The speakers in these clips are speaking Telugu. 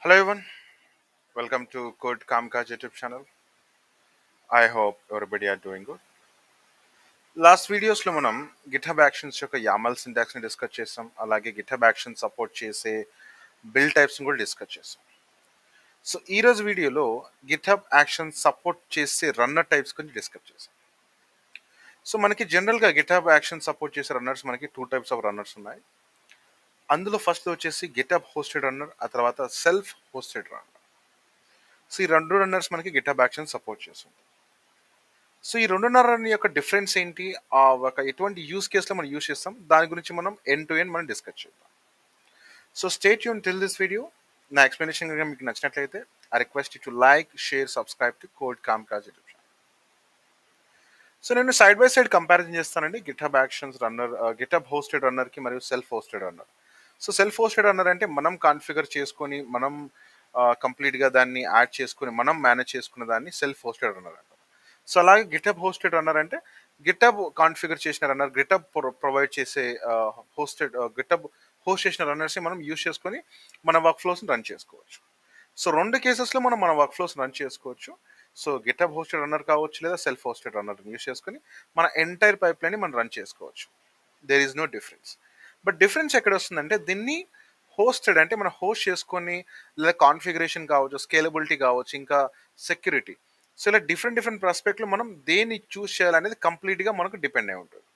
Hello everyone, welcome to Code Kamkaj YouTube channel. I hope everybody are doing good. Last వీడియోస్లో మనం గిట్హబ్ యాక్షన్స్ యొక్క యామల్ సింటాక్స్ని డిస్కస్ చేసాం. అలాగే గిట్హబ్ యాక్షన్ సపోర్ట్ చేసే బిల్డ్ టైప్స్ని కూడా డిస్కస్ చేసాం. సో ఈరోజు వీడియోలో గిట్హబ్ యాక్షన్ సపోర్ట్ చేసే రన్నర్ టైప్స్ గురించి డిస్కస్ చేసాం. సో మనకి జనరల్గా గిట్హబ్ యాక్షన్ సపోర్ట్ చేసే రన్నర్స్ మనకి టూ టైప్స్ ఆఫ్ రన్నర్స్ ఉన్నాయి. అందులో ఫస్ట్ వచ్చేసి గిట్హబ్ హోస్టెడ్ రన్నర్, ఆ తర్వాత సెల్ఫ్ హోస్టెడ్ రన్నర్. సో ఈ రెండు రన్నర్స్ మనకి గిట్హబ్ యాక్షన్ సపోర్ట్ చేస్తుంది. సో ఈ రెండున్నర యొక్క డిఫరెన్స్ ఏంటి, ఒక ఎటువంటి యూస్ కేసులో మనం యూస్ చేస్తాం, దాని గురించి మనం ఎండ్ టు ఎండ్ మనం డిస్కస్ చేద్దాం. So stay tune till this video. నా ఎక్స్ప్లెనేషన్ కనుక మీకు నచ్చినట్లయితే I request to like, share, subscribe to code kamikaze YouTube channel. So నేను సైడ్ బై సైడ్ కంపారిజన్ చేస్తానండి GitHub actions runner, GitHub hosted రన్నర్కి మరియు self hosted runner. So self hosted runner అంటే మనం కాన్ఫిగర్ చేసుకొని మనం కంప్లీట్గా దాన్ని యాడ్ చేసుకొని మనం మేనేజ్ చేసుకున్న దాన్ని సెల్ఫ్ హోస్టెడ్ రన్నర్ అంటారు. సో అలాగే గిటబ్ హోస్టెడ్ రన్నర్ అంటే గిటబ్ కాన్ఫిగర్ చేసిన రన్నర్, గిటబ్ ప్రొవైడ్ చేసే గిటబ్ హోస్ట్ చేసిన రన్నర్స్ మనం యూజ్ చేసుకొని మన వర్క్ ఫ్లోస్ని రన్ చేసుకోవచ్చు. సో రెండు కేసెస్లో మనం మన వర్క్ ఫ్లోస్ రన్ చేసుకోవచ్చు. సో గిటబ్ హోస్టెడ్ రన్నర్ కావచ్చు లేదా సెల్ఫ్ హోస్టెడ్ రన్నర్ యూజ్ చేసుకొని మన ఎంటైర్ పైప్ లైన్ మనం రన్ చేసుకోవచ్చు. There is no difference. But difference ఎక్కడ వస్తుందంటే దీన్ని హోస్టెడ్ అంటే మనం హోస్ట్ చేసుకొని లేదా కాన్ఫిగరేషన్ కావచ్చు, స్కేలబిలిటీ కావచ్చు, ఇంకా సెక్యూరిటీ. సో ఇలా డిఫరెంట్ డిఫరెంట్ ప్రాస్పెక్ట్లో మనం దేన్ని చూస్ చేయాలనేది కంప్లీట్గా మనకు డిపెండ్ అయి ఉంటుంది.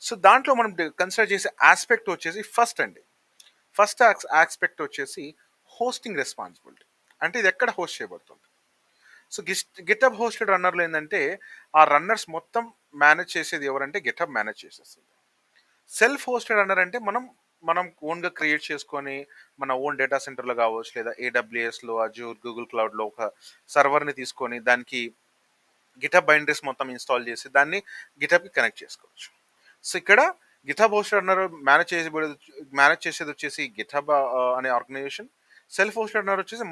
సో దాంట్లో మనం కన్సిడర్ చేసే ఆస్పెక్ట్ వచ్చేసి ఫస్ట్ ఆస్పెక్ట్ వచ్చేసి హోస్టింగ్ రెస్పాన్సిబిలిటీ. అంటే ఇది ఎక్కడ హోస్ట్ చేయబడుతుంది. సో గిటబ్ హోస్టెడ్ రన్నర్లో ఏంటంటే ఆ రన్నర్స్ మొత్తం మేనేజ్ చేసేది ఎవరంటే గిటబ్ మేనేజ్ చేసేస్తుంది. సెల్ఫ్ హోస్టెడ్ రన్నర్ అంటే మనం మనం ఓన్గా క్రియేట్ చేసుకొని మన ఓన్ డేటా సెంటర్లో కావచ్చు లేదా ఏడబ్ల్యూఎస్లో, అజూర్, గూగుల్ క్లౌడ్లో ఒక సర్వర్ని తీసుకొని దానికి గిటబ్ బైండరీస్ మొత్తం ఇన్స్టాల్ చేసి దాన్ని గిటబ్కి కనెక్ట్ చేసుకోవచ్చు. సో ఇక్కడ గిటబ్ హోస్టెడ్ రన్నర్ మేనేజ్ చేసేది వచ్చేసి గిటబ్ అనే ఆర్గనైజేషన్. సెల్ఫ్ హోస్టెడ్ రన్నర్ వచ్చేసి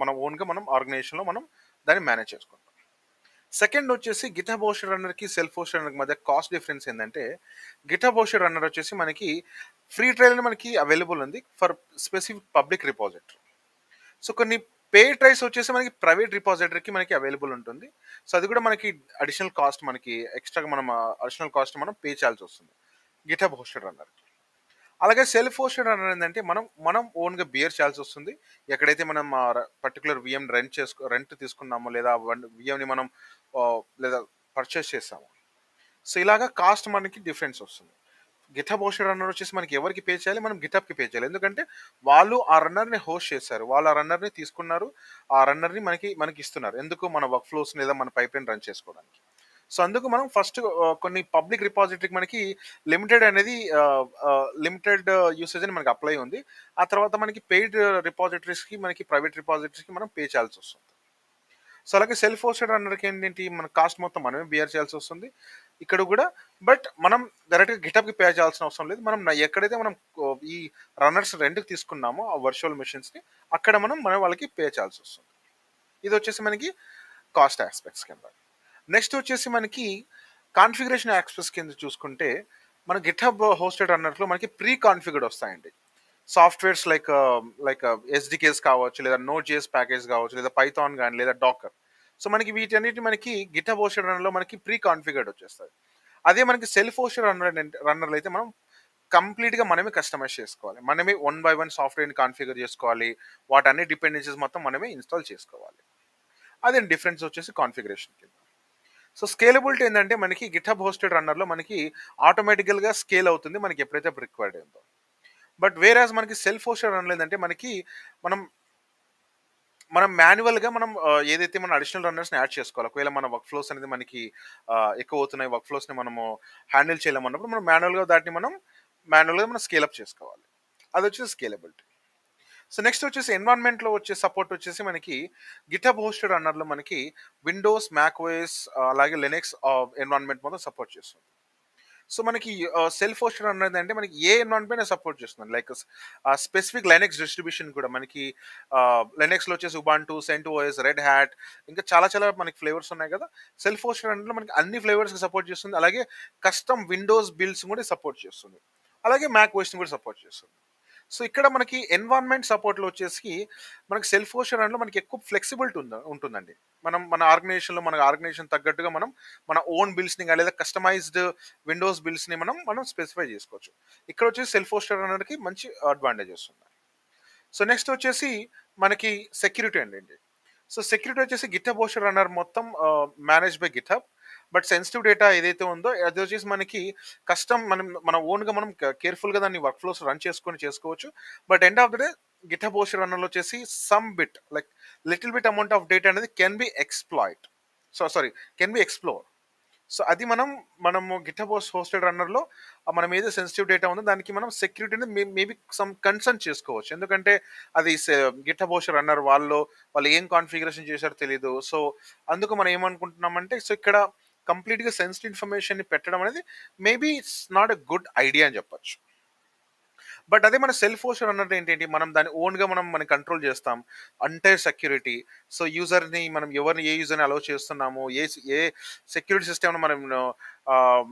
మన ఓన్గా మనం ఆర్గనైజేషన్లో మనం దాన్ని మేనేజ్ చేసుకుంటాం. సెకండ్ వచ్చేసి గిటబ్ హోస్టెడ్ రన్నర్కి సెల్ఫ్ హోస్టెడ్ రన్నర్కి మధ్య కాస్ట్ డిఫరెన్స్ ఏంటంటే గిటబ్ హోస్టెడ్ రన్నర్ వచ్చేసి మనకి ఫ్రీ ట్రయల్ మనకి అవైలబుల్ ఉంది for specific public repository. So కొన్ని పే ట్రైస్ వచ్చేసి మనకి ప్రైవేట్ రిపాజిటరీకి మనకి అవైలబుల్ ఉంటుంది. సో అది కూడా మనకి అడిషనల్ కాస్ట్, మనకి ఎక్స్ట్రాగా మనం అడిషనల్ కాస్ట్ మనం పే చేయాల్సి వస్తుంది గిటబ్ హోస్టెడ్ రన్నర్. అలాగే సెల్ఫ్ హోస్టెడ్ రన్నర్ ఏంటంటే మనం ఓన్గా బియర్ చేయాల్సి వస్తుంది. ఎక్కడైతే మనం పర్టికులర్ విఎం రెంట్ తీసుకున్నామో లేదా విఎంని మనం లేదా పర్చేస్ చేస్తాము. సో ఇలాగా కాస్ట్ మనకి డిఫరెన్స్ వస్తుంది. గిటబ్ హోస్టెడ్ రన్నర్ వచ్చేసి మనకి ఎవరికి పే చేయాలి, మనం గిటబ్కి పే చేయాలి. ఎందుకంటే వాళ్ళు ఆ రన్నర్ని హోస్ట్ చేశారు, వాళ్ళు ఆ రన్నర్ని తీసుకున్నారు, ఆ రన్నర్ని మనకి ఇస్తున్నారు. ఎందుకు మన వర్క్ ఫ్లోస్ లేదా మన పైప్ లైన్ రన్ చేసుకోవడానికి. సో అందుకు మనం ఫస్ట్ కొన్ని పబ్లిక్ రిపాజిటరీకి మనకి లిమిటెడ్ యూసేజ్ అని మనకి అప్లై ఉంది. ఆ తర్వాత మనకి పెయిడ్ రిపాజిటరీస్కి, మనకి ప్రైవేట్ రిపాజిటరీస్కి మనం పే చేయాల్సి వస్తుంది. సో అలాగే సెల్ఫ్ హోస్టెడ్ రన్నర్కి ఏంటి, మన కాస్ట్ మొత్తం మనమే బియర్ చేయాల్సి వస్తుంది ఇక్కడ కూడా. బట్ మనం డైరెక్ట్గా గిటబ్కి పే చేయాల్సిన అవసరం లేదు. మనం ఎక్కడైతే మనం ఈ రన్నర్స్ రెంట్కి తీసుకున్నామో ఆ వర్చువల్ మెషిన్స్ని అక్కడ మనం వాళ్ళకి పే చేయాల్సి వస్తుంది. ఇది వచ్చేసి మనకి కాస్ట్ ఆస్పెక్ట్స్ కింద. నెక్స్ట్ వచ్చేసి మనకి కాన్ఫిగరేషన్ ఆస్పెక్ట్స్ కింద చూసుకుంటే మన గిటబ్ హోస్టెడ్ రన్నర్లో మనకి ప్రీ కాన్ఫిగర్డ్ వస్తాయండి సాఫ్ట్వేర్స్ లైక్ ఎస్డికేస్ కావచ్చు, లేదా నోట్ జేఎస్ ప్యాకేజ్ కావచ్చు, లేదా పైథాన్ కానీ లేదా డాకర్. సో మనకి వీటన్నిటి మనకి గిటబ్ హోస్టెడ్ రన్నర్లో మనకి ప్రీ కాన్ఫిగర్డ్ వచ్చేస్తుంది. అదే మనకి సెల్ఫ్ హోస్టెడ్ రన్నర్లో అయితే మనం కంప్లీట్గా మనమే కస్టమైజ్ చేసుకోవాలి. మనమే వన్ బై వన్ సాఫ్ట్వేర్ని కాన్ఫిగర్ చేసుకోవాలి. వాటన్ని డిపెండెన్సీస్ మొత్తం మనమే ఇన్స్టాల్ చేసుకోవాలి. అదే డిఫరెన్స్ వచ్చేసి కాన్ఫిగరేషన్ కింద. సో స్కేలబిలిటీ ఏంటంటే మనకి గిటబ్ హోస్టెడ్ రన్నర్లో మనకి ఆటోమేటికల్గా స్కేల్ అవుతుంది మనకి ఎప్పుడైతే రిక్వైర్డ్ అయిందో. బట్ వేరాజ్ మనకి సెల్ఫ్ హోస్టెడ్ రన్ లేదంటే మనకి మనం మనం మాన్యువల్గా ఏదైతే మన అడిషనల్ రన్నర్స్ని యాడ్ చేసుకోవాలి. ఒకవేళ మన వర్క్ ఫ్లోస్ అనేది మనకి ఎక్కువ అవుతున్నాయి, వర్క్ ఫ్లోస్ని మనము హ్యాండిల్ చేయలేమన్నప్పుడు మనం మాన్యువల్గా మనం స్కేలప్ చేసుకోవాలి. అది వచ్చేసి స్కేలబిలిటీ. సో నెక్స్ట్ వచ్చేసి ఎన్విరాన్మెంట్లో వచ్చే సపోర్ట్ వచ్చేసి మనకి గిటబ్ హోస్టెడ్ రన్నర్లో మనకి విండోస్, మ్యాక్ ఓఎస్, అలాగే లినక్స్ ఎన్విరాన్మెంట్ మొత్తం సపోర్ట్ చేస్తుంది. సో మనకి సెల్ఫ్ హోస్టెడ్ అన్నది అంటే మనకి ఏ ఎన్విరాన్మెంట్ సపోర్ట్ చేస్తుంది. లైక్ స్పెసిఫిక్ లైనక్స్ డిస్ట్రిబ్యూషన్ కూడా మనకి లైనక్స్లో వచ్చేసి ఉబాంటు, సెంటోస్, రెడ్ హ్యాట్, ఇంకా చాలా చాలా మనకి ఫ్లేవర్స్ ఉన్నాయి కదా. సెల్ఫ్ హోస్టెడ్ అంటే మనకి అన్ని ఫ్లేవర్స్కి సపోర్ట్ చేస్తుంది. అలాగే కస్టమ్ విండోస్ బిల్డ్స్ కూడా సపోర్ట్ చేస్తుంది. అలాగే మ్యాక్ ఓఎస్ని కూడా సపోర్ట్ చేస్తుంది. సో ఇక్కడ మనకి ఎన్విరాన్మెంట్ సపోర్ట్లో వచ్చేసి మనకి సెల్ఫ్ హోస్టెడ్ రన్లో మనకి ఎక్కువ ఫ్లెక్సిబిలిటీ ఉంటుందండి. మనం మన ఆర్గనైజేషన్లో మన ఆర్గనైజేషన్ తగ్గట్టుగా మనం మన ఓన్ బిల్స్ని కానీ లేదా కస్టమైజ్డ్ విండోస్ బిల్స్ని మనం స్పెసిఫై చేసుకోవచ్చు. ఇక్కడ వచ్చేసి సెల్ఫ్ హోస్టెడ్ రన్నర్కి మంచి అడ్వాంటేజెస్ ఉన్నాయి. సో నెక్స్ట్ వచ్చేసి మనకి సెక్యూరిటీ అండి. సో సెక్యూరిటీ వచ్చేసి గిటబ్ హోస్టెడ్ రన్నర్ మొత్తం manage by GitHub. But sensitive data ఏదైతే ఉందో అది వచ్చేసి మనకి కస్టమ్ మన ఓన్గా మనం కేర్ఫుల్గా దాన్ని వర్క్ ఫ్లోస్ రన్ చేసుకోవచ్చు. But end of the day GitHub hosted రన్నర్లో వచ్చేసి some bit like little bit amount of data అనేది can be exploit. Can be explore. So అది మనము గిటబ్ హోస్టెడ్ రన్నర్లో మనం ఏదో సెన్సిటివ్ డేటా ఉందో దానికి మనం సెక్యూరిటీని మేబీ సమ్ కన్సర్న్ చేసుకోవచ్చు. ఎందుకంటే అది గిటబ్ హోస్టెడ్ రన్నర్ వాళ్ళు ఏం కాన్ఫిగరేషన్ చేశారో తెలియదు. సో అందుకు మనం ఏమనుకుంటున్నామంటే సో ఇక్కడ కంప్లీట్గా సెన్సిటివ్ ఇన్ఫర్మేషన్ పెట్టడం అనేది maybe it's not a good idea అని చెప్పొచ్చు. బట్ అదే మన సెల్ఫ్ హోస్టెడ్ అన్నది ఏంటి, మనం దాన్ని ఓన్గా మనం కంట్రోల్ చేస్తాం అంటే సెక్యూరిటీ. సో యూజర్ని మనం ఎవరిని ఏ యూజర్ని అలౌ చేస్తున్నాము, ఏ సెక్యూరిటీ సిస్టమ్ని మనం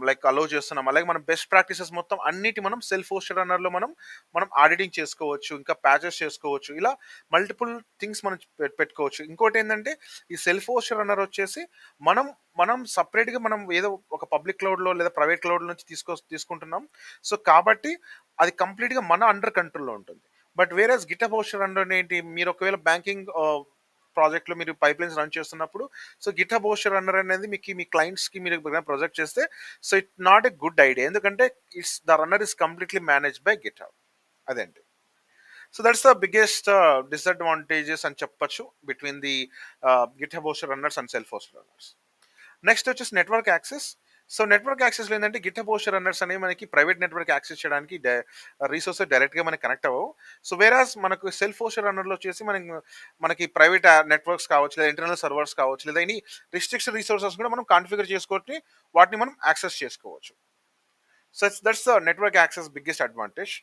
లైక్ అలౌ చేస్తున్నాం, అలాగే మనం బెస్ట్ ప్రాక్టీసెస్ మొత్తం అన్నిటి మనం సెల్ఫ్ హోస్టెడ్ రన్నర్లో మనం ఆడిటింగ్ చేసుకోవచ్చు, ఇంకా ప్యాచెస్ చేసుకోవచ్చు, ఇలా మల్టిపుల్ థింగ్స్ మనం పెట్టుకోవచ్చు. ఇంకోటి ఏంటంటే ఈ సెల్ఫ్ హోస్టెడ్ రన్నర్ వచ్చేసి మనం మనం సపరేట్గా మనం ఏదో ఒక పబ్లిక్ క్లౌడ్లో లేదా ప్రైవేట్ క్లౌడ్ నుంచి తీసుకుంటున్నాం. సో కాబట్టి అది కంప్లీట్గా మన అండర్ కంట్రోల్లో ఉంటుంది. But whereas GitHub hosted runner ఏంటి, మీరు ఒకవేళ బ్యాంకింగ్ ప్రాజెక్ట్లో మీరు పైప్ లైన్స్ రన్ చేస్తున్నప్పుడు సో గిటబ్ హోస్టెడ్ రన్నర్ అనేది మీ క్లయింట్స్కి మీరు ప్రొజెక్ట్ చేస్తే so it not a good idea. ఎందుకంటే the runner is completely managed by GitHub. అదేంటి. So that's the biggest disadvantages అని చెప్పొచ్చు between the GitHub hosted runners and self hosted runners. Next వచ్చేసి నెట్వర్క్ యాక్సెస్. సో నెట్వర్క్ యాక్సెస్లో ఏంటంటే గిటబ్ హోస్టెడ్ రన్నర్స్ అనేవి మనకి ప్రైవేట్ నెట్వర్క్ యాక్సెస్ చేయడానికి రీసోర్సెస్ డైరెక్ట్గా మనకి కనెక్ట్ అవ్వవు. సో వేరాస్ మనకు సెల్ఫ్ హోస్టెడ్ రన్నర్లో వచ్చేసి మనకి ప్రైవేట్ నెట్వర్క్స్ కావచ్చు, లేదా ఇంటర్నల్ సర్వర్స్ కావచ్చు, లేదా ఎనీ రిస్ట్రిక్షన్ రిసోర్సెస్ కూడా మనం కాన్ఫిగర్ చేసుకొని వాటిని మనం యాక్సెస్ చేసుకోవచ్చు. So that's the network access biggest advantage.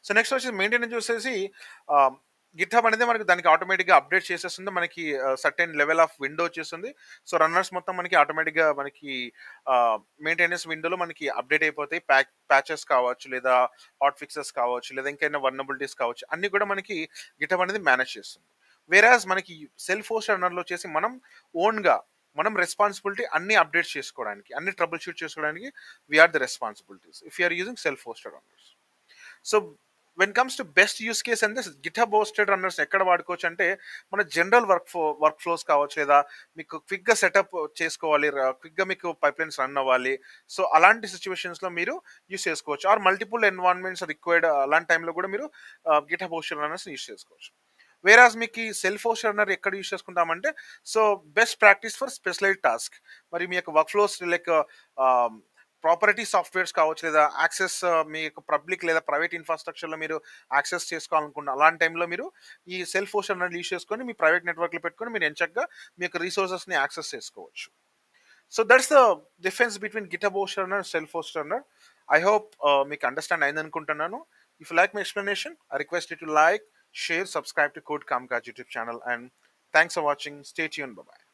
So next వచ్చేసి మెయింటెనెన్స్ చూసేసి గిట్హబ్ అనేది మనకి దానికి ఆటోమేటిక్గా అప్డేట్ చేసేస్తుంది. మనకి సర్టెన్ లెవెల్ ఆఫ్ విండో వచ్చేస్తుంది. సో రన్నర్స్ మొత్తం మనకి ఆటోమేటిక్గా మనకి మెయింటెనెన్స్ విండోలో మనకి అప్డేట్ అయిపోతాయి. ప్యాచెస్ కావచ్చు, లేదా హాట్ ఫిక్సెస్ కావచ్చు, లేదా ఇంకైనా వర్నబిలిటీస్ కావచ్చు, అన్ని కూడా మనకి గిట్హబ్ అనేది మేనేజ్ చేస్తుంది. వేరాజ్ మనకి సెల్ఫ్ హోస్టెడ్ రన్నర్లో వచ్చేసి మనం రెస్పాన్సిబిలిటీ అన్ని అప్డేట్స్ చేసుకోవడానికి, అన్ని ట్రబుల్ షూట్ చేసుకోవడానికి we are the responsibilities if you are using self hosted runners. So when comes to best use case అంటే గిటబ్ హోస్టెడ్ రన్నర్స్ ఎక్కడ వాడుకోవచ్చు అంటే మన జనరల్ వర్క్ ఫ్లోస్ కావచ్చు, లేదా మీకు క్విక్గా సెటప్ చేసుకోవాలి, క్విక్గా మీకు పైప్ లైన్స్ రన్ అవ్వాలి. సో అలాంటి సిచ్యువేషన్స్లో మీరు యూస్ చేసుకోవచ్చు. ఆర్ మల్టిపుల్ ఎన్వైరన్మెంట్స్ రిక్వైర్డ్ అలాంటి టైంలో కూడా మీరు గిటబ్ హోస్టెడ్ రన్నర్స్ యూస్ చేసుకోవచ్చు. వేరాజ్ మీకు సెల్ఫ్ హోస్టెడ్ రన్నర్ ఎక్కడ యూస్ చేసుకుంటామంటే so best practice for specialised task. మరి మీ యొక్క work flows like property softwares కావచ్చు, లేదా యాక్సెస్ మీ యొక్క పబ్లిక్ లేదా ప్రైవేట్ ఇన్ఫ్రాస్ట్రక్చర్లో మీరు యాక్సెస్ చేసుకోవాలనుకున్న అలాంటి టైంలో మీరు ఈ సెల్ఫ్ హోస్టెడ్ రన్నర్ యూస్ చేసుకొని మీ ప్రైవేట్ నెట్వర్క్లో పెట్టుకొని మీరు ఎంచక్గా మీ యొక్క రిసోర్సెస్ని యాక్సెస్ చేసుకోవచ్చు. So that's the difference between GitHub hosted runner and self hosted runner. I hope మీకు అండర్స్టాండ్ అయింది అనుకుంటున్నాను. If you like my explanation, I request you to like, share, subscribe to Code Kamkaj YouTube channel, and thanks for watching. Stay tuned. Bye bye.